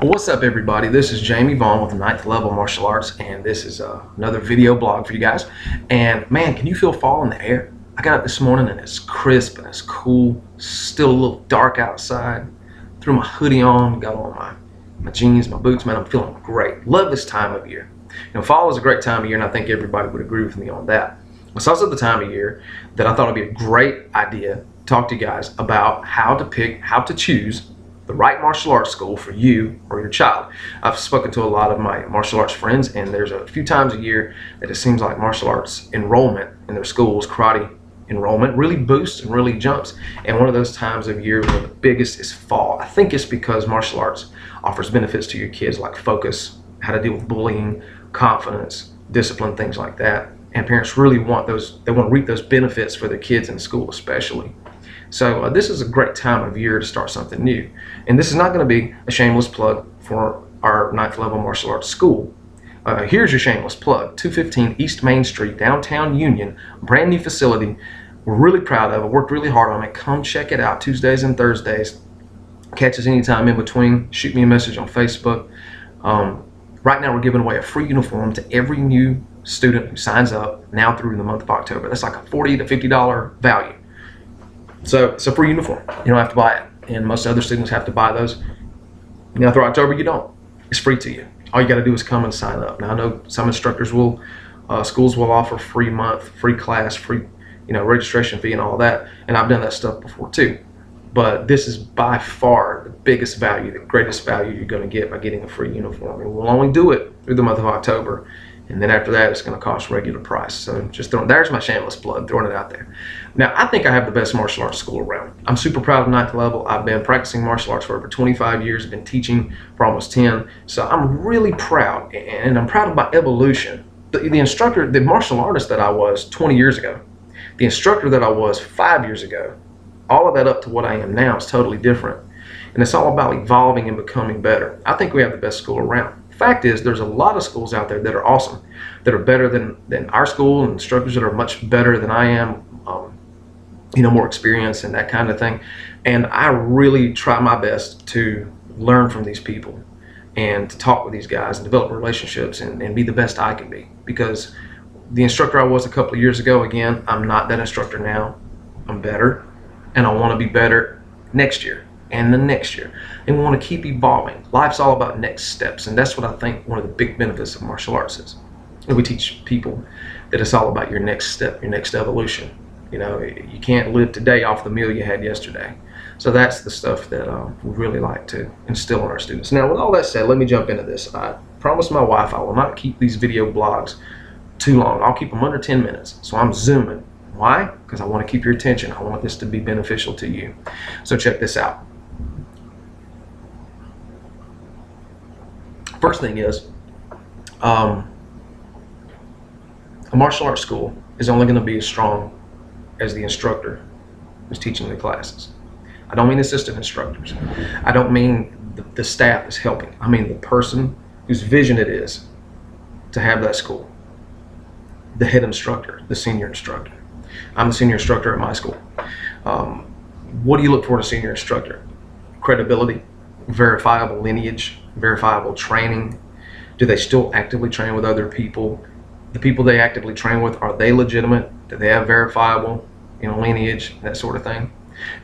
Well, what's up, everybody? This is Jamie Vaughn with Ninth Level Martial Arts, and this is another video blog for you guys. And man, can you feel fall in the air? I got up this morning and it's crisp and it's cool. Still a little dark outside. Threw my hoodie on, got on my jeans, my boots. Man, I'm feeling great. Love this time of year. Fall is a great time of year, and I think everybody would agree with me on that. It's also the time of year that I thought it'd be a great idea to talk to you guys about how to choose the right martial arts school for you or your child. I've spoken to a lot of my martial arts friends, and there's a few times a year that it seems like martial arts enrollment in their schools, karate enrollment, really boosts and really jumps. And one of those times of year where the biggest is fall. I think it's because martial arts offers benefits to your kids like focus, how to deal with bullying, confidence, discipline, things like that. And parents really want those, they want to reap those benefits for their kids in school especially. So this is a great time of year to start something new. And this is not going to be a shameless plug for our Ninth Level Martial Arts School. Here's your shameless plug. 215 East Main Street, downtown Union, brand new facility. We're really proud of it, worked really hard on it. Come check it out Tuesdays and Thursdays. Catch us anytime in between. Shoot me a message on Facebook. Right now we're giving away a free uniform to every new student who signs up now through the month of October. That's like a $40 to $50 value. So it's a free uniform. You don't have to buy it. And most other students have to buy those. Now through October you don't. It's free to you. All you got to do is come and sign up. Now I know some instructors will, schools will offer free month, free class, free, registration fee and all that. And I've done that stuff before too. But this is by far the biggest value, the greatest value you're going to get by getting a free uniform. And we'll only do it through the month of October. And then after that, it's going to cost regular price. So just there's my shameless plug, throwing it out there. Now, I think I have the best martial arts school around. I'm super proud of Ninth Level. I've been practicing martial arts for over 25 years. I've been teaching for almost 10. So I'm really proud, and I'm proud of my evolution. The instructor, the martial artist that I was 20 years ago, the instructor that I was 5 years ago, all of that up to what I am now is totally different. And it's all about evolving and becoming better. I think we have the best school around. Fact is, there's a lot of schools out there that are awesome, that are better than our school, and instructors that are much better than I am, more experience and that kind of thing. And I really try my best to learn from these people and to talk with these guys and develop relationships and be the best I can be. Because the instructor I was a couple of years ago, again, I'm not that instructor now. I'm better, and I want to be better next year and the next year, and we want to keep evolving. Life's all about next steps, and that's what I think one of the big benefits of martial arts is. And we teach people that it's all about your next step, your next evolution. You can't live today off the meal you had yesterday. So that's the stuff that we really like to instill in our students. Now, with all that said, let me jump into this. I promised my wife I will not keep these video blogs too long. I'll keep them under 10 minutes. So I'm zooming. Why? Because I want to keep your attention. I want this to be beneficial to you. So check this out. First thing is, a martial arts school is only going to be as strong as the instructor who's teaching the classes. I don't mean assistant instructors. I don't mean the staff is helping. I mean the person whose vision it is to have that school. The head instructor, the senior instructor. I'm the senior instructor at my school. What do you look for in a senior instructor? Credibility, verifiable lineage, verifiable training. Do they still actively train with other people? The people they actively train with, are they legitimate? Do they have verifiable, lineage, that sort of thing?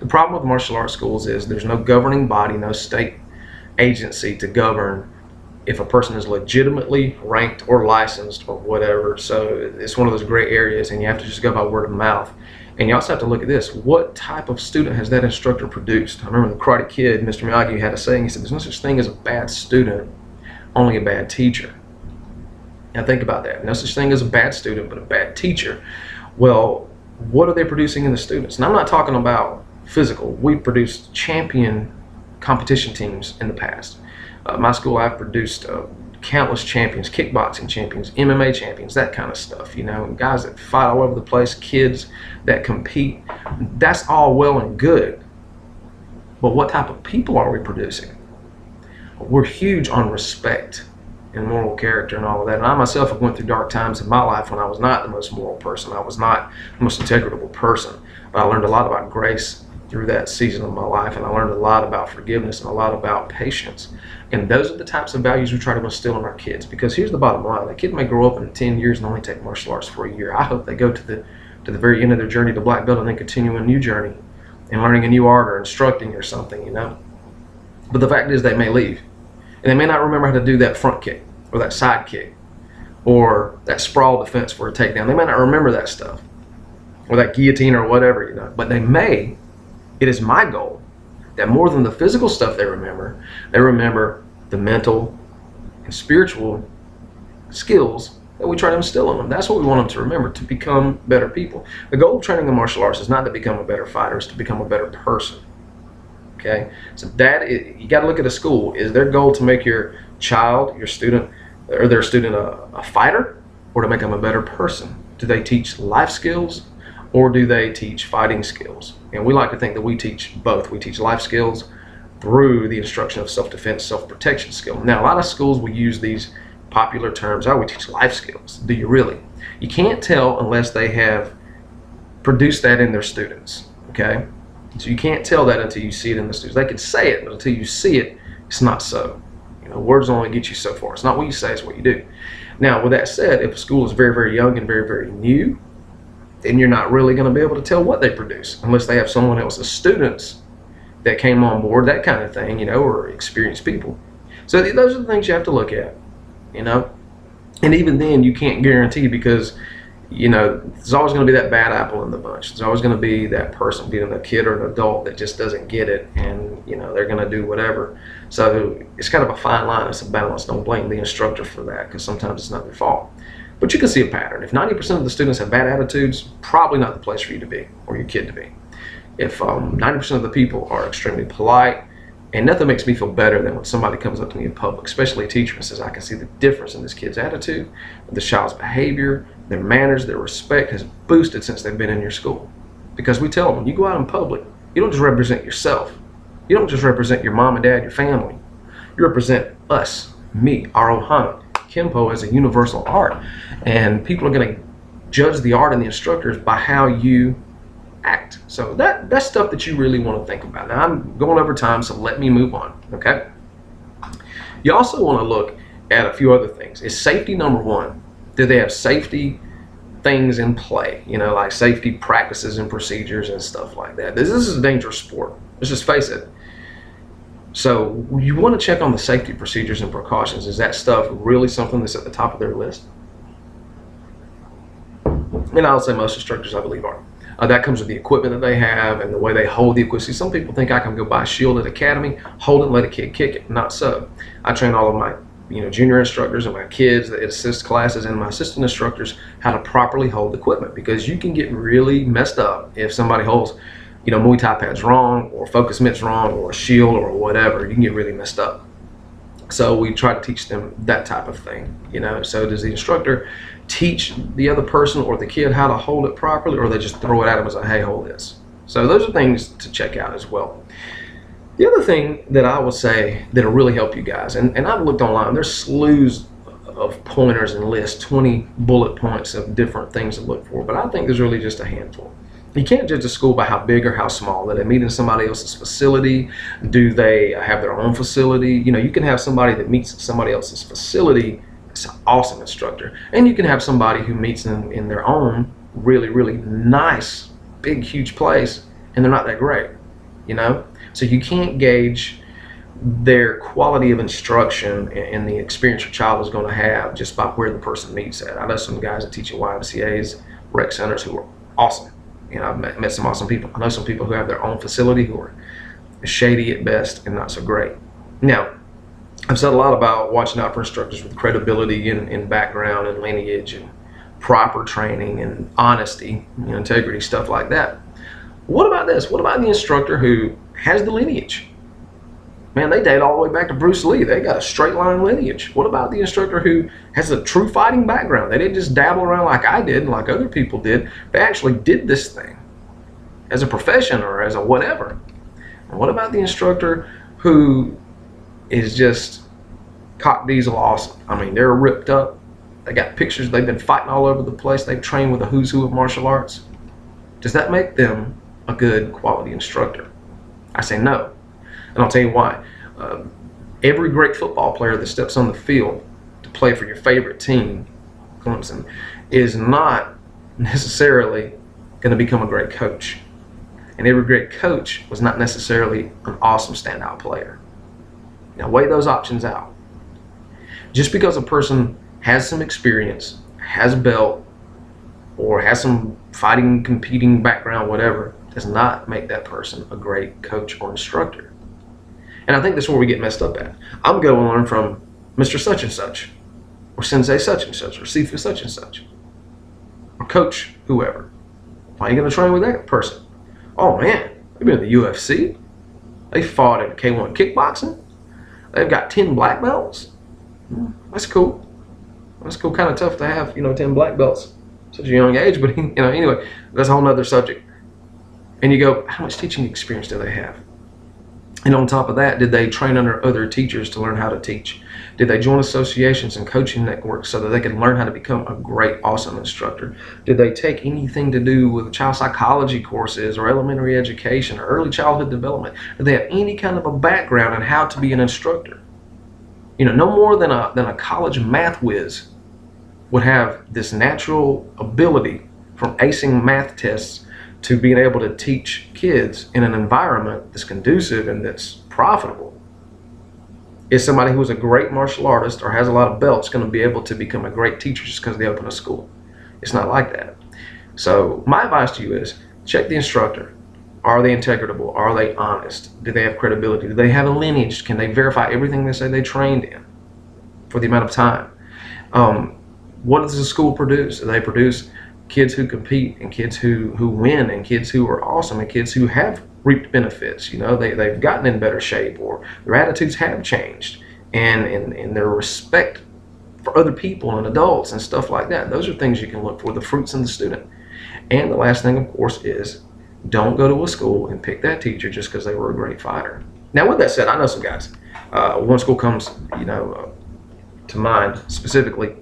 The problem with martial arts schools is there's no governing body, no state agency to govern if a person is legitimately ranked or licensed or whatever. So it's one of those gray areas, and you have to just go by word of mouth. And you also have to look at this. What type of student has that instructor produced? I remember the Karate Kid, Mr. Miyagi, had a saying. He said, there's no such thing as a bad student, only a bad teacher. Now think about that. No such thing as a bad student, but a bad teacher. Well, what are they producing in the students? And I'm not talking about physical. We produced champion competition teams in the past. My school, I've produced countless champions, kickboxing champions, MMA champions, that kind of stuff, and guys that fight all over the place, kids that compete. That's all well and good. But what type of people are we producing? We're huge on respect and moral character and all of that. And I myself have went through dark times in my life when I was not the most moral person. I was not the most integrable person. But I learned a lot about grace through that season of my life, and I learned a lot about forgiveness and a lot about patience. And those are the types of values we try to instill in our kids, because here's the bottom line: a kid may grow up in 10 years and only take martial arts for a year. I hope they go to the very end of their journey to black belt and then continue a new journey and learning a new art or instructing or something, you know. But the fact is, they may leave and they may not remember how to do that front kick or that side kick or that sprawl defense for a takedown. They may not remember that stuff, or that guillotine or whatever, you know. But they may. It is my goal that more than the physical stuff they remember the mental and spiritual skills that we try to instill in them. That's what we want them to remember, to become better people. The goal of training in martial arts is not to become a better fighter, it's to become a better person. Okay? So you got to look at a school. Is their goal to make your child, your student, or their student a fighter, or to make them a better person? Do they teach life skills, or do they teach fighting skills? And we like to think that we teach both. We teach life skills through the instruction of self-defense, self-protection skill. Now, a lot of schools will use these popular terms. Oh, we teach life skills. Do you really? You can't tell unless they have produced that in their students, okay? So you can't tell that until you see it in the students. They can say it, but until you see it, it's not so. You know, words only get you so far. It's not what you say, it's what you do. Now, with that said, if a school is very, very young and very, very new, then you're not really going to be able to tell what they produce unless they have someone else's students that came on board, that kind of thing, you know, or experienced people. So those are the things you have to look at, you know. And even then, you can't guarantee, because, you know, there's always going to be that bad apple in the bunch. There's always going to be that person, being a kid or an adult, that just doesn't get it, and, you know, they're going to do whatever. So it's kind of a fine line. It's a balance. Don't blame the instructor for that, because sometimes it's not their fault. But you can see a pattern. If 90% of the students have bad attitudes, probably not the place for you to be, or your kid to be. If 90% of the people are extremely polite, and nothing makes me feel better than when somebody comes up to me in public, especially a teacher, and says, I can see the difference in this kid's attitude, the child's behavior, their manners, their respect has boosted since they've been in your school. Because we tell them, when you go out in public, you don't just represent yourself. You don't just represent your mom and dad, your family. You represent us, me, our ohana. Kempo as a universal art, and people are going to judge the art and the instructors by how you act. So that's stuff that you really want to think about. Now, I'm going over time, so let me move on, okay? You also want to look at a few other things. Is safety number one? Do they have safety things in play, you know, like safety practices and procedures and stuff like that? This is a dangerous sport, let's just face it. So you want to check on the safety procedures and precautions. Is that stuff really something that's at the top of their list? And I would say most instructors, I believe, are. That comes with the equipment that they have and the way they hold the equipment. See, some people think I can go buy a shield at Academy, hold it, and let a kid kick it. Not so. I train all of my junior instructors and my kids that assist classes and my assistant instructors how to properly hold equipment, because you can get really messed up if somebody holds Muay Thai pads wrong, or focus mitts wrong, or a shield, or whatever. You can get really messed up. So we try to teach them that type of thing, So does the instructor teach the other person or the kid how to hold it properly, or they just throw it at them and say, hey, hold this? So those are things to check out as well. The other thing that I will say that'll really help you guys, and I've looked online, there's slews of pointers and lists, 20 bullet points of different things to look for, but I think there's really just a handful. You can't judge a school by how big or how small. Do they meet in somebody else's facility? Do they have their own facility? You can have somebody that meets at somebody else's facility. It's an awesome instructor. And you can have somebody who meets in their own really, really nice, big, huge place, and they're not that great, So you can't gauge their quality of instruction and the experience your child is going to have just by where the person meets at. I know some guys that teach at YMCAs, rec centers, who are awesome. I've met some awesome people. I know some people who have their own facility who are shady at best and not so great. Now, I've said a lot about watching out for instructors with credibility and background and lineage and proper training and honesty, integrity, stuff like that. What about this? What about the instructor who has the lineage? Man, they date all the way back to Bruce Lee. They got a straight line lineage. What about the instructor who has a true fighting background? They didn't just dabble around like I did and like other people did. They actually did this thing as a profession or as a whatever. And what about the instructor who is just cock diesel awesome? I mean, they're ripped up. They got pictures. They've been fighting all over the place. They've trained with a who's who of martial arts. Does that make them a good quality instructor? I say no, and I'll tell you why. Every great football player that steps on the field to play for your favorite team, Clemson, is not necessarily going to become a great coach. And every great coach was not necessarily an awesome standout player. Now weigh those options out. Just because a person has some experience, has a belt, or has some fighting, competing background, whatever, does not make that person a great coach or instructor. And I think that's where we get messed up at. I'm going to learn from Mr. Such and Such, or Sensei Such and Such, or Sifu Such and Such, or Coach whoever. Why are you going to train with that person? Oh man, they've been in the UFC. They fought in K1 kickboxing. They've got 10 black belts. That's cool. That's cool. Kind of tough to have, 10 black belts at such a young age. But anyway, that's a whole nother subject. And you go, how much teaching experience do they have? And on top of that, did they train under other teachers to learn how to teach? Did they join associations and coaching networks so that they could learn how to become a great, awesome instructor? Did they take anything to do with child psychology courses or elementary education or early childhood development? Did they have any kind of a background in how to be an instructor? No more than a college math whiz would have this natural ability from acing math tests to being able to teach kids in an environment that's conducive and that's profitable. Is somebody who is a great martial artist or has a lot of belts going to be able to become a great teacher just because they open a school? It's not like that. So my advice to you is check the instructor. Are they integratable? Are they honest? Do they have credibility? Do they have a lineage? Can they verify everything they say they trained in for the amount of time? What does the school produce? Do they produce kids who compete and kids who win and kids who are awesome and kids who have reaped benefits? They've gotten in better shape, or their attitudes have changed, and their respect for other people and adults and stuff like that. Those are things you can look for, the fruits in the student. And the last thing, of course, is don't go to a school and pick that teacher just because they were a great fighter. Now, with that said, I know some guys. One school comes, to mind specifically.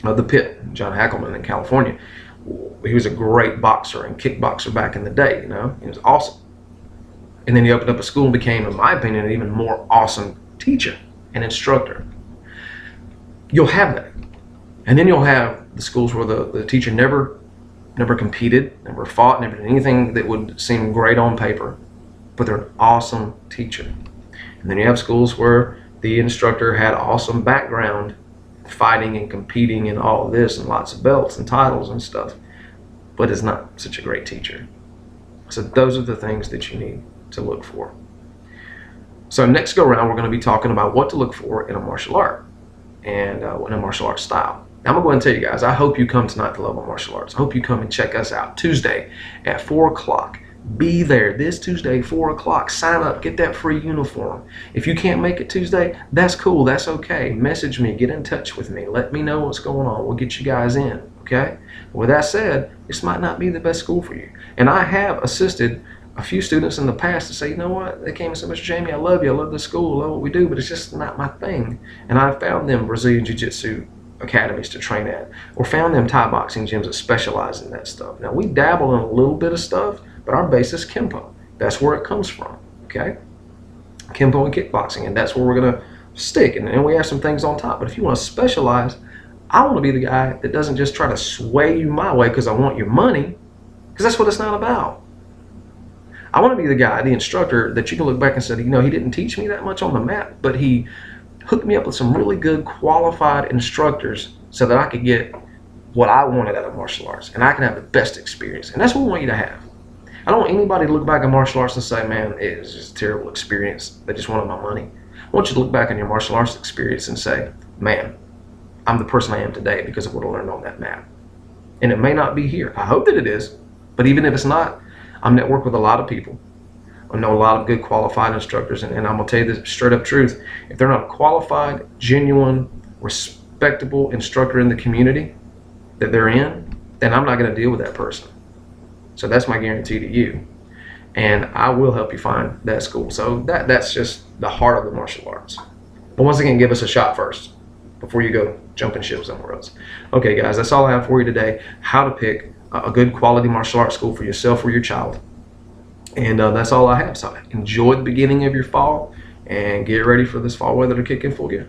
The Pit, John Hackleman in California. He was a great boxer and kickboxer back in the day. He was awesome. And then he opened up a school and became, in my opinion, an even more awesome teacher and instructor. You'll have that. And then you'll have the schools where the teacher never competed, never fought, never did anything that would seem great on paper, but they're an awesome teacher. And then you have schools where the instructor had awesome background, fighting and competing and all of this and lots of belts and titles and stuff, but is not such a great teacher. So those are the things that you need to look for. So next go around, we're going to be talking about what to look for in a martial art and in a martial arts style. Now, I'm going to go ahead and tell you guys, I hope you come tonight to Level Martial Arts. I hope you come and check us out Tuesday at 4 o'clock. Be there this Tuesday, 4 o'clock. Sign up, get that free uniform. If you can't make it Tuesday, that's cool, that's okay. Message me, get in touch with me. Let me know what's going on. We'll get you guys in, okay? With that said, this might not be the best school for you. And I have assisted a few students in the past to say, you know what, they came and said, Mr. Jamie, I love you, I love the school, I love what we do, but it's just not my thing. And I found them Brazilian Jiu-Jitsu academies to train at, or found them Thai boxing gyms that specialize in that stuff. Now, we dabble in a little bit of stuff, but our base is Kempo. That's where it comes from, okay? Kempo and kickboxing, and that's where we're gonna stick, and then we have some things on top. But if you wanna specialize, I wanna be the guy that doesn't just try to sway you my way because I want your money, because that's what it's not about. I wanna be the guy, the instructor, that you can look back and say, he didn't teach me that much on the mat, but he hooked me up with some really good qualified instructors so that I could get what I wanted out of martial arts, and I can have the best experience. And that's what we want you to have. I don't want anybody to look back at martial arts and say, man, it was just a terrible experience. They just wanted my money. I want you to look back on your martial arts experience and say, man, I'm the person I am today because of what I learned on that mat. And it may not be here. I hope that it is. But even if it's not, I'm networked with a lot of people. I know a lot of good qualified instructors. And I'm going to tell you the straight up truth. If they're not a qualified, genuine, respectable instructor in the community that they're in, then I'm not going to deal with that person. So that's my guarantee to you. And I will help you find that school. So that's just the heart of the martial arts. But once again, give us a shot first before you go jumping ship somewhere else. Okay, guys, that's all I have for you today. How to pick a good quality martial arts school for yourself or your child. And that's all I have. So enjoy the beginning of your fall and get ready for this fall weather to kick in full gear.